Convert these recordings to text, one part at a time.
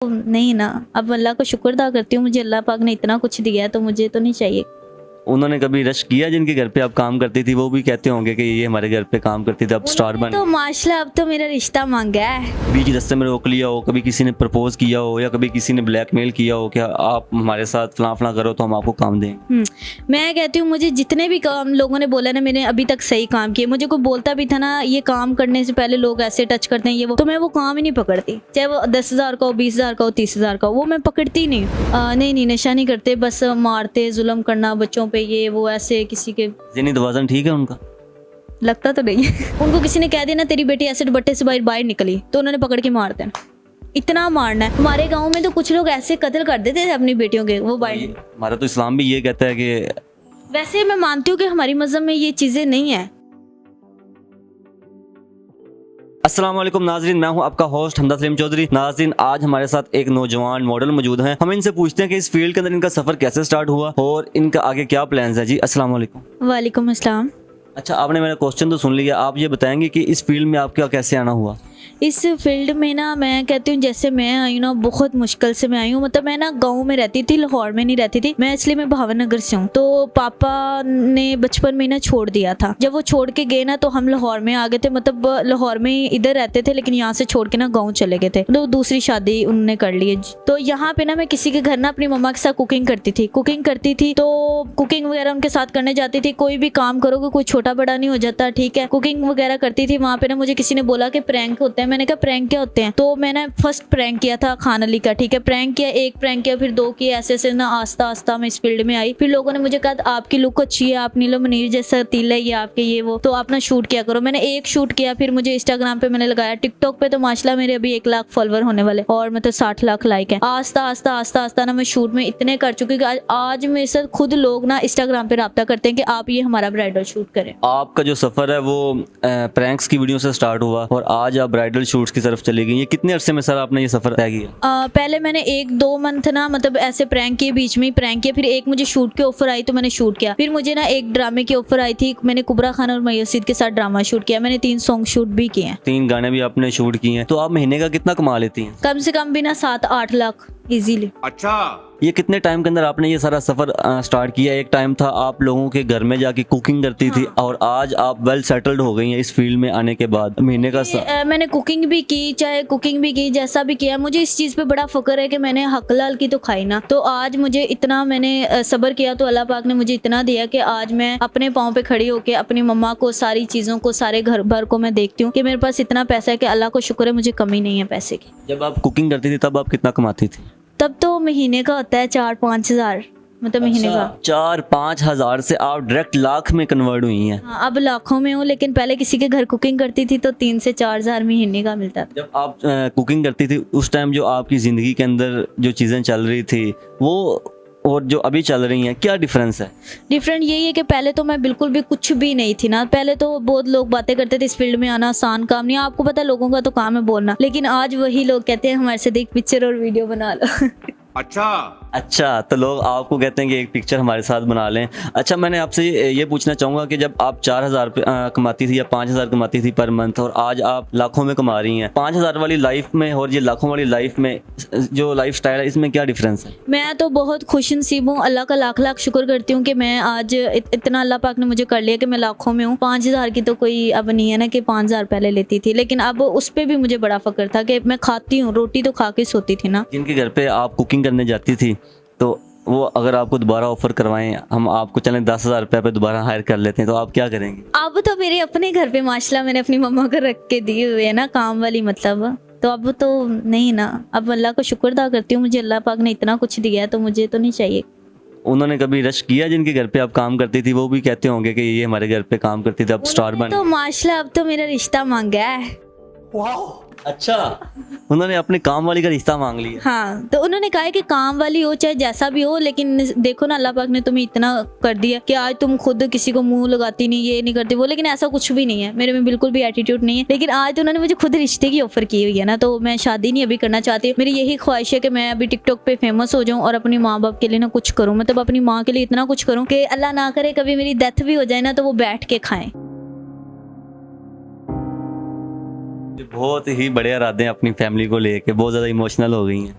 नहीं ना, अब अल्लाह को शुक्र अदा करती हूँ, मुझे अल्लाह पाक ने इतना कुछ दिया है तो मुझे तो नहीं चाहिए। उन्होंने कभी रश किया जिनके घर पे आप काम करती थी, वो भी कहते होंगे कि ये हमारे घर पे काम करती थी, अब स्टार बन तो माशाल्लाह अब तो मेरा रिश्ता मांगा है। बीच रास्ते में रोक लिया हो, कभी किसी ने प्रपोज किया हो या कभी किसी ने ब्लैकमेल किया हो कि आप हमारे साथ फलां करो तो हम आपको काम देंगे? मैं कहती हूँ मुझे जितने भी काम लोगों ने बोला ना, मैंने अभी तक सही काम किए। मुझे कोई बोलता भी था ना ये काम करने से पहले लोग ऐसे टच करते हैं ये वो, तो मैं वो काम ही नहीं पकड़ती, चाहे वो 10,000 का हो, 20,000 का हो, 30,000 का हो, वो मैं पकड़ती नहीं। नहीं नशा नहीं करते, बस मारते, जुल्म करना बच्चों पे, ये वो ऐसे किसी के। जिन्नी तवाज़ुन ठीक है उनका? लगता तो नहीं है। उनको किसी ने कह दिया ना तेरी बेटी ऐसे दुपट्टे से बाहर निकली तो उन्होंने पकड़ के मार देना, इतना मारना है। हमारे गांव में तो कुछ लोग ऐसे कत्ल कर देते थे अपनी बेटियों के, वो बाहर। हमारा तो इस्लाम भी ये कहता है कि, वैसे मैं मानती हूँ कि हमारी मजहब में ये चीजें नहीं है। अस्सलाम वालेकुम नाजरीन, मैं हूं आपका होस्ट हमदा सलीम चौधरी। नाजरीन, आज हमारे साथ एक नौजवान मॉडल मौजूद हैं। हम इनसे पूछते हैं कि इस फील्ड के अंदर इनका सफ़र कैसे स्टार्ट हुआ और इनका आगे क्या प्लान्स है। जी अस्सलाम वालेकुम। वालेकुम अस्सलाम। अच्छा, आपने मेरा क्वेश्चन तो सुन लिया, आप ये बताएंगे कि इस फील्ड में आपका कैसे आना हुआ? इस फील्ड में ना मैं कहती हूँ जैसे मैं आई हूँ ना, बहुत मुश्किल से मैं आई हूँ। मतलब मैं ना गांव में रहती थी, लाहौर में नहीं रहती थी मैं, इसलिए मैं भावन नगर से हूँ। तो पापा ने बचपन में ना छोड़ दिया था। जब वो छोड़ के गए ना तो हम लाहौर में आ गए थे। मतलब लाहौर में इधर रहते थे लेकिन यहाँ से छोड़ के ना गाँव चले गए थे। तो दूसरी शादी उन्होंने कर ली है। तो यहाँ पे ना मैं किसी के घर ना अपनी मम्मा के साथ कुकिंग करती थी। तो कुकिंग वगैरह उनके साथ करने जाती थी। कोई भी काम करोगे कोई छोटा बड़ा नहीं हो जाता, ठीक है। कुकिंग वगैरह करती थी। वहाँ पे ना मुझे किसी ने बोला कि प्रैंक होते हैं। मैंने कहा प्रैंक क्या होते हैं? तो मैंने फर्स्ट प्रैंक किया था खान अली का, ठीक है। प्रैंक किया, एक प्रैंक किया, फिर 2 किए, ऐसे ना आस्ता आस्ता मैं इस फील्ड में आई। फिर लोगों ने मुझे कहा आपकी लुक अच्छी है, आप नीलो मुनीर जैसा तिल है ये आपके, ये वो, तो आप ना शूट किया करो। मैंने एक शूट किया, फिर मुझे इंस्टाग्राम पे मैंने लगाया, टिकटॉक पे तो माशाल्लाह मेरे अभी 1 लाख फॉलोवर होने वाले और मतलब 60 लाख लाइक है। आस्ता आस्ता ना मैं शूट में इतने कर चुकी कि आज मेरे साथ खुद लोग ना इंस्टाग्राम पे राब्ता करते हैं कि आप ये हमारा ब्राइडल शूट करें। आपका जो सफ़र है वो प्रैंक्स की वीडियो से स्टार्ट हुआ और आज आप ब्राइडल शूट्स की तरफ चली गई। ये कितने अरसे में सर आपने ये सफ़र तय किया? पहले मैंने 1-2 मंथ ना मतलब ऐसे प्रैंक किए, बीच में ही प्रैंक किया। फिर एक मुझे शूट की ऑफर आई तो मैंने शूट किया। फिर मुझे ना एक ड्रामे की ऑफर आई थी, मैंने कुबरा खान और मयूसिद के साथ ड्रामा शूट किया। मैंने 3 सॉन्ग शूट भी किए हैं, 3 गाने भी आपने शूट किए हैं। तो आप महीने का कितना कमा लेती हैं? कम से कम भी ना 7-8 लाख इजीली। अच्छा, ये कितने टाइम के अंदर आपने ये सारा सफ़र स्टार्ट किया? एक टाइम था आप लोगों के घर में जाके कुकिंग करती थी और आज आप वेल सेटल्ड हो गई हैं इस फील्ड में आने के बाद। महीने का मैंने कुकिंग भी की, चाहे कुकिंग भी की, जैसा भी किया। मुझे इस चीज़ पे बड़ा फक्र है कि मैंने हक हलाल की तो खाई ना। तो आज मुझे इतना मैंने सब्र किया तो अल्लाह पाक ने मुझे इतना दिया कि आज मैं अपने पाँव पे खड़ी होकर अपनी मम्मा को, सारी चीज़ों को, सारे घर भर को मैं देखती हूँ कि मेरे पास इतना पैसा है कि अल्लाह को शुक्र है मुझे कमी नहीं है पैसे की। जब आप कुकिंग करती थी तब आप कितना कमाती थी? तब तो महीने का होता है 4-5 हज़ार, मतलब महीने का। 4-5 हज़ार से आप डायरेक्ट लाख में कन्वर्ट हुई हैं। हाँ, अब लाखों में हूँ, लेकिन पहले किसी के घर कुकिंग करती थी तो 3 से 4 हज़ार महीने का मिलता था। जब आप कुकिंग करती थी उस टाइम जो आपकी ज़िंदगी के अंदर जो चीज़ें चल रही थी वो और जो अभी चल रही हैं, क्या डिफरेंस है? डिफरेंट यही है कि पहले तो मैं बिल्कुल भी कुछ भी नहीं थी ना। पहले तो बहुत लोग बातें करते थे इस फील्ड में आना आसान काम नहीं है, आपको पता है लोगों का तो काम है बोलना। लेकिन आज वही लोग कहते हैं हमारे से देख पिक्चर और वीडियो बना लो। अच्छा, तो लोग आपको कहते हैं कि एक पिक्चर हमारे साथ बना लें। अच्छा, मैंने आपसे ये पूछना चाहूँगा कि जब आप 4,000 कमाती थी या 5,000 कमाती थी पर मंथ और आज आप लाखों में कमा रही हैं, 5,000 वाली लाइफ में और ये लाखों वाली लाइफ में जो लाइफ स्टाइल है इसमें क्या डिफरेंस है? मैं तो बहुत खुश नसीब हूँ, अल्लाह का लाख लाख शुक्र करती हूँ कि मैं आज इतना अल्लाह पाक ने मुझे कर लिया कि मैं लाखों में हूँ। 5,000 की तो कोई अब नहीं है ना कि 5,000 पहले लेती थी, लेकिन अब उस पर भी मुझे बड़ा फक्र था कि मैं खाती हूँ, रोटी तो खा के सोती थी ना। जिनके घर पे आप कुकिंग करने जाती थी तो वो अगर आपको दोबारा ऑफर करवाएं, हम आपको चलें 10,000 रुपये पे दोबारा हायर कर लेते हैं, तो आप क्या करेंगे? अब तो मेरे अपने घर पे माशाल्लाह मैंने अपनी मम्मा को रख के दिए हुए है ना काम वाली, मतलब तो अब तो नहीं ना, अब अल्लाह को शुक्र अदा करती हूँ, मुझे अल्लाह पाक ने इतना कुछ दिया है तो मुझे तो नहीं चाहिए। उन्होंने कभी रश किया जिनके घर पे आप काम करती थी, वो भी कहते होंगे कि ये हमारे घर पे काम करती थी, अब स्टार बन? तो माशाल्लाह अब तो मेरा रिश्ता मांगा है। अच्छा, उन्होंने अपने काम वाली का रिश्ता मांग लिया? हाँ, तो उन्होंने कहा है कि काम वाली हो चाहे जैसा भी हो, लेकिन देखो ना अल्लाह पाक ने तुम्हें इतना कर दिया कि आज तुम खुद किसी को मुंह लगाती नहीं, ये नहीं करती वो। लेकिन ऐसा कुछ भी नहीं है, मेरे में बिल्कुल भी एटीट्यूड नहीं है। लेकिन आज तो उन्होंने मुझे खुद रिश्ते की ऑफर की हुई है ना, तो मैं शादी नहीं अभी करना चाहती। मेरी यही ख्वाहिश है कि मैं अभी टिकटॉक पे फेमस हो जाऊँ और अपनी माँ बाप के लिए ना कुछ करूँ, मतलब अपनी माँ के लिए इतना कुछ करूँ कि अल्लाह ना करे कभी मेरी डेथ भी हो जाए ना तो वो बैठ के खाएं। बहुत ही बड़े इरादे हैं अपनी फैमिली को लेके, बहुत ज़्यादा इमोशनल हो गई हैं।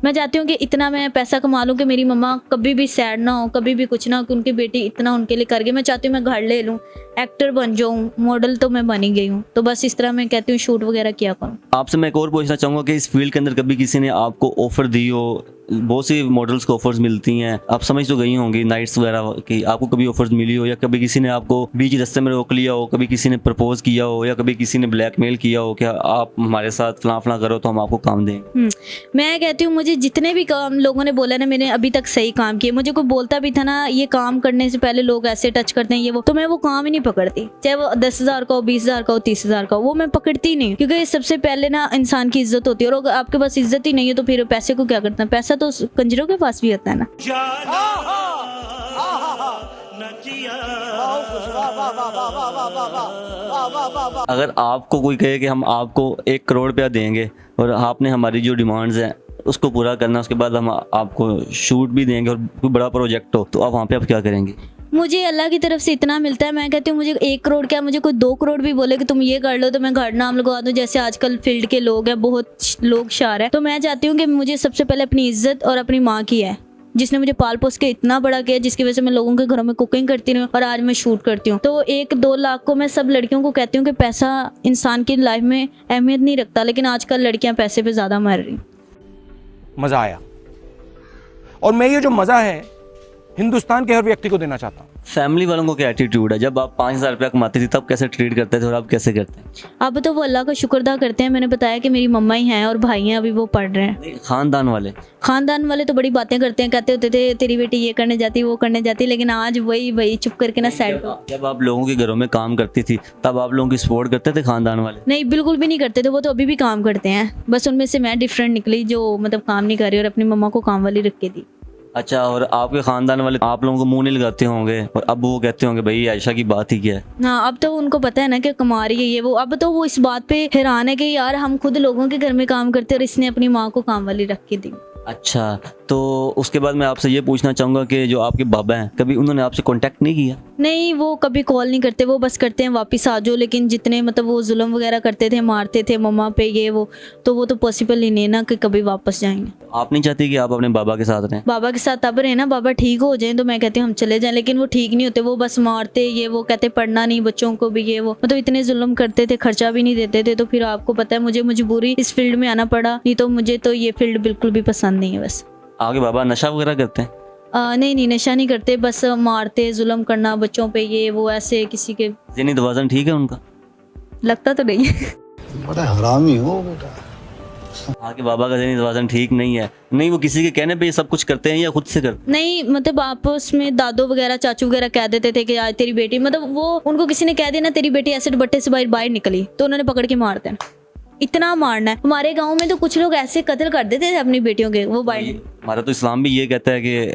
मैं चाहती हूँ कि इतना मैं पैसा कमा लूँ कि मेरी मम्मा कभी भी सैड ना हो, कभी भी कुछ ना हो, कि उनकी बेटी इतना उनके लिए कर गई। मैं चाहती हूँ मैं घर ले लूँ, एक्टर बन जाऊँ, मॉडल तो मैं बन ही गई हूँ, तो बस इस तरह मैं कहती हूँ शूट वगैरह किया करूँ। आपसे मैं एक और पूछना चाहूँगा कि इस फील्ड के अंदर कभी किसी ने आपको ऑफर दी हो? बहुत सी मॉडल्स को ऑफर्स मिलती हैं, आप समझ तो गई होंगी नाइट्स वगैरह की, आपको कभी ऑफर्स मिली हो या कभी किसी ने आपको बीच रास्ते में रोक लिया हो, कभी किसी ने प्रपोज किया हो या कभी किसी ने ब्लैकमेल किया हो कि आप हमारे साथ फलां फलां करो तो हम आपको काम देंगे? मैं कहती हूँ मुझे जितने भी काम लोगों ने बोला ना, मैंने अभी तक सही काम किए। मुझे कोई बोलता भी था ना ये काम करने से पहले लोग ऐसे टच करते हैं ये वो, तो मैं वो काम ही नहीं पकड़ती, चाहे वो 10,000 का हो, 20,000 का हो, 30,000 का हो, वो मैं पकड़ती नहीं, क्योंकि सबसे पहले ना इंसान की इज्जत होती है, और अगर आपके पास इज्जत ही नहीं है तो फिर पैसे को क्या करते हैं? पैसा तो कंजरों के पास भी होता है ना। अगर आपको कोई कहे कि हम आपको 1 करोड़ रुपया देंगे और आपने हमारी जो डिमांड्स हैं उसको पूरा करना, उसके बाद हम आपको शूट भी देंगे और कोई बड़ा प्रोजेक्ट हो, तो आप वहाँ पे आप क्या करेंगे? मुझे अल्लाह की तरफ से इतना मिलता है, मैं कहती हूँ मुझे 1 करोड़ क्या, मुझे कोई 2 करोड़ भी बोले कि तुम ये कर लो तो मैं घर नाम लगवा दूँ। जैसे आजकल फील्ड के लोग हैं, बहुत लोग शार है, तो मैं चाहती हूँ कि मुझे सबसे पहले अपनी इज्जत और अपनी माँ की है, जिसने मुझे पाल पोस के इतना बड़ा किया, जिसकी वजह से मैं लोगों के घरों में कुकिंग करती हूँ और आज मैं शूट करती हूँ। तो 1-2 लाख को मैं सब लड़कियों को कहती हूँ कि पैसा इंसान की लाइफ में अहमियत नहीं रखता, लेकिन आजकल लड़कियां पैसे पे ज़्यादा मर रही। मजा आया, और मैं ये जो मजा है हिंदुस्तान के हर व्यक्ति को देना चाहता हूँ। फैमिली वालों को क्या एटीट्यूड है? जब आप 5,000 रुपया कमाती थी तब कैसे ट्रीट करते थे और अब कैसे करते हैं? अब तो वो अल्लाह का शुक्र अदा करते हैं। मैंने बताया कि मेरी मम्मा ही हैं और भाई हैं, अभी वो पढ़ रहे हैं। खानदान वाले तो बड़ी बातें करते हैं, कहते होते थे तेरी बेटी ये करने जाती वो करने जाती, लेकिन आज वही चुप करके ना साइड। जब आप लोगों के घरों में काम करती थी तब आप लोगों की सपोर्ट करते थे खानदान वाले? नहीं, बिल्कुल भी नहीं करते थे, वो तो अभी भी काम करते हैं, बस उनमें से मैं डिफरेंट निकली जो मतलब काम नहीं कर रही और अपनी मम्मा को काम वाली रख के दी। अच्छा, और आपके खानदान वाले आप लोगों को मुंह नहीं लगाते होंगे और अब वो कहते होंगे भाई आयशा की बात ही क्या है? हाँ, अब तो उनको पता है ना कि कमा रही है ये वो, अब तो वो इस बात पे हैरान है कि यार हम खुद लोगों के घर में काम करते और इसने अपनी माँ को काम वाली रख के दी। अच्छा, तो उसके बाद मैं आपसे ये पूछना चाहूँगा कि जो आपके बाबा हैं कभी उन्होंने आपसे कांटेक्ट नहीं किया? नहीं, वो कभी कॉल नहीं करते, वो बस करते हैं वापस आ जाओ, लेकिन जितने मतलब वो जुल्म वगैरह करते थे, मारते थे मम्मा पे ये वो, तो वो तो पॉसिबल ही नहीं ना कि कभी वापस जाएंगे। आप नहीं चाहती कि आप अपने बाबा के साथ रहें? बाबा के साथ अब रहे ना, बाबा ठीक हो जाए तो मैं कहती हूँ हम चले जाएं, लेकिन वो ठीक नहीं होते, वो बस मारते ये वो, कहते पढ़ना नहीं बच्चों को भी ये वो, मतलब इतने जुल्म करते थे, खर्चा भी नहीं देते थे। तो फिर आपको पता है मुझे मजबूरी इस फील्ड में आना पड़ा, नहीं तो मुझे तो ये फील्ड बिल्कुल भी पसंद नहीं है। बस आपके बाबा नशा वगैरह करते हैं? नहीं, नशा नहीं करते, बस मारते, जुल्म करना बच्चों पे ये वो, ऐसे किसी के। ज़हनी तवाज़ुन ठीक है उनका? लगता तो नहीं है। बड़ा हरामी हो बेटा। आपके बाबा का ज़हनी तवाज़ुन ठीक नहीं है? नहीं, वो किसी के कहने पे ये सब कुछ करते हैं या खुद से करते हैं? नहीं, मतलब आपस में दादो वगैरह चाचू वगैरह कह देते थे कि आज तेरी बेटी, मतलब वो उनको किसी ने कह दिया ना तेरी बेटी ऐसे दुपट्टे से बाहर निकली, तो उन्होंने पकड़ के मार देना, इतना मारना है। हमारे गांव में तो कुछ लोग ऐसे कत्ल कर देते थे अपनी बेटियों के, वो बाहर। हमारा तो इस्लाम भी ये कहता है कि,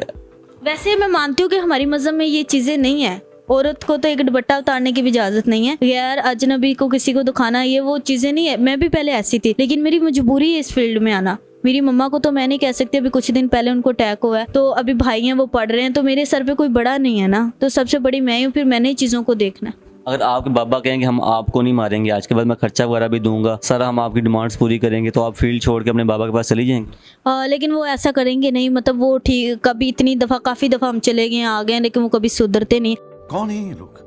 वैसे मैं मानती हूँ कि हमारी मजहब में ये चीजें नहीं है, औरत को तो एक दुपट्टा उतारने की भी इजाजत नहीं है, गैर अजनबी को किसी को दिखाना ये वो चीजें नहीं है। मैं भी पहले ऐसी थी, लेकिन मेरी मजबूरी है इस फील्ड में आना। मेरी मम्मा को तो मैं नहीं कह सकती, अभी कुछ दिन पहले उनको अटैक हुआ है, तो अभी भाई हैं वो पढ़ रहे हैं, तो मेरे सर पे कोई बड़ा नहीं है ना, तो सबसे बड़ी मैं हूँ, फिर मैंने चीजों को देखना। अगर आपके बाबा कहेंगे हम आपको नहीं मारेंगे, आज के बाद मैं खर्चा वगैरह भी दूंगा, सारा हम आपकी डिमांड्स पूरी करेंगे, तो आप फील्ड छोड़ के अपने बाबा के पास चली जाएंगे? लेकिन वो ऐसा करेंगे नहीं, मतलब वो ठीक, कभी इतनी दफ़ा काफ़ी दफ़ा हम चले गए आ गए, लेकिन वो कभी सुधरते नहीं। कौन है ये लोग,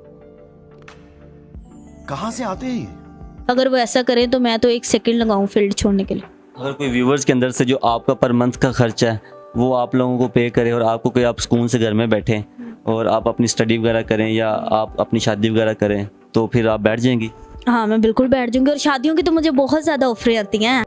कहाँ से आते हैं? अगर वो ऐसा करें तो मैं तो 1 सेकंड लगाऊं फील्ड छोड़ने के लिए। अगर कोई व्यूवर्स के अंदर से जो आपका पर मंथ का खर्चा है वो आप लोगों को पे करे और आपको कोई आप सुकून से घर में बैठें और आप अपनी स्टडी वगैरह करें या आप अपनी शादी वगैरह करें, तो फिर आप बैठ जाएंगी? हाँ, मैं बिल्कुल बैठ जाऊंगी, और शादियों की तो मुझे बहुत ज़्यादा ऑफरें आती हैं।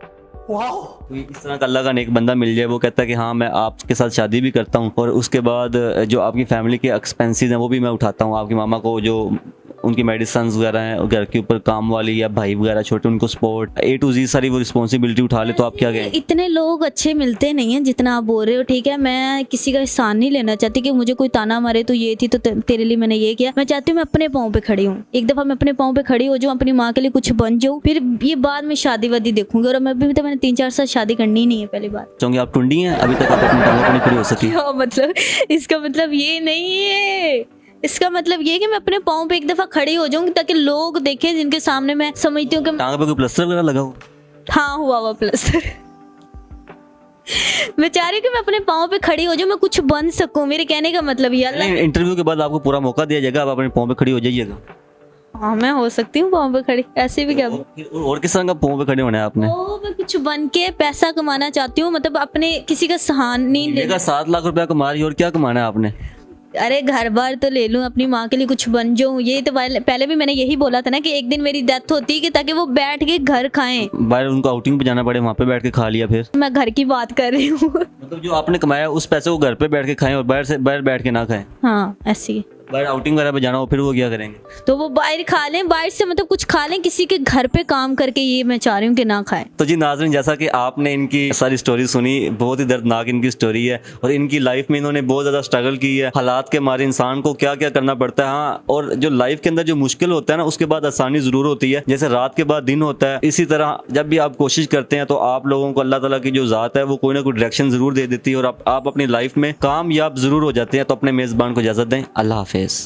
कोई इस तरह का अल्लाह का नेक बंदा मिल जाए, वो कहता है कि हाँ मैं आपके साथ शादी भी करता हूँ और उसके बाद जो आपकी फैमिली के एक्सपेंसेस हैं वो भी मैं उठाता हूँ, आपकी मामा को जो उनकी मेडिसिन वगैरह हैं, घर के ऊपर काम वाली या भाई वगैरह छोटे उनको सपोर्ट A to Z सारी वो रिस्पॉन्सिबिलिटी उठा ले, तो आप क्या कहें? इतने लोग अच्छे मिलते नहीं हैं जितना आप बोल रहे हो, ठीक है। मैं किसी का एहसान नहीं लेना चाहती कि मुझे कोई ताना मारे तो ये थी तो तेरे लिए मैंने ये किया। मैं चाहती हूँ मैं अपने पाँव पे खड़ी हूँ, एक दफ़ा मैं अपने पाँव पे खड़ी हो जाऊँ, अपनी माँ के लिए कुछ बन जाऊँ, फिर ये बाद में शादी वादी देखूंगी। और मैं भी तो मैंने 3-4 साल शादी करनी ही नहीं है पहली बात। चाहूँगी आप टुंडी हैं, अभी तक आप अपनी टांगों पर नहीं खड़ी हो सकी? मतलब इसका मतलब ये नहीं है, इसका मतलब ये कि मैं अपने पाँव पे एक दफा खड़ी हो जाऊंगी ताकि लोग देखें, जिनके सामने मैं समझती हूँ कि टांग पे कोई प्लास्टर वगैरह लगा हो? हाँ, हुआ प्लास्टर। मैं चाह रही हूँ कि मैं अपने पाँव पे खड़ी हो जाऊँ, मैं कुछ बन सकूँ, मेरे कहने का मतलब ये। अल्लाह, इंटरव्यू के बाद आपको पूरा मौका दिया जाएगा, आप अपने पाँव पे खड़ी हो जाइएगा। हाँ मैं हो सकती हूँ पाँव पे खड़ी, ऐसे भी क्या। और किस तरह का पाँव पे खड़े होना है आपने? ओ, मैं कुछ बन के पैसा कमाना चाहती हूँ, मतलब अपने किसी का सहारा नहीं महीने लेना। का 7 लाख रुपया कमा रही है और क्या कमाना है आपने? अरे घर बार तो ले लूँ, अपनी माँ के लिए कुछ बन जाऊँ, ये तो पहले भी मैंने यही बोला था ना कि एक दिन मेरी डेथ होती है कि ताकि वो बैठ के घर खाएं। बाहर उनको आउटिंग पे जाना पड़े, वहाँ पे बैठ के खा लिया फिर? मैं घर की बात कर रही हूँ। मतलब जो आपने कमाया उस पैसे को घर पे बैठ के खाएं और बाहर बैठ के ना खाएं। हाँ ऐसी, बाहर आउटिंग वगैरह पे जाना हो फिर वो क्या करेंगे? तो वो बाहर खा लें, बाहर से मतलब कुछ खा लें, किसी के घर पे काम करके, ये मैं चाह रही हूँ कि ना खाएं। तो जी नाज़रीन, जैसा कि आपने इनकी सारी स्टोरी सुनी, बहुत ही दर्दनाक इनकी स्टोरी है और इनकी लाइफ में इन्होंने बहुत ज़्यादा स्ट्रगल की है। हालात के मारे इंसान को क्या क्या करना पड़ता है। हाँ, और जो लाइफ के अंदर जो मुश्किल होता है ना, उसके बाद आसानी ज़रूर होती है। जैसे रात के बाद दिन होता है, इसी तरह जब भी आप कोशिश करते हैं तो आप लोगों को अल्लाह ताला की जो ज़ात है वो कोई ना कोई डायरेक्शन ज़रूर दे देती है और आप अपनी लाइफ में कामयाब ज़रूर हो जाते हैं। तो अपने मेज़बान को इजाज़त दें। अल्लाह हाफिज़।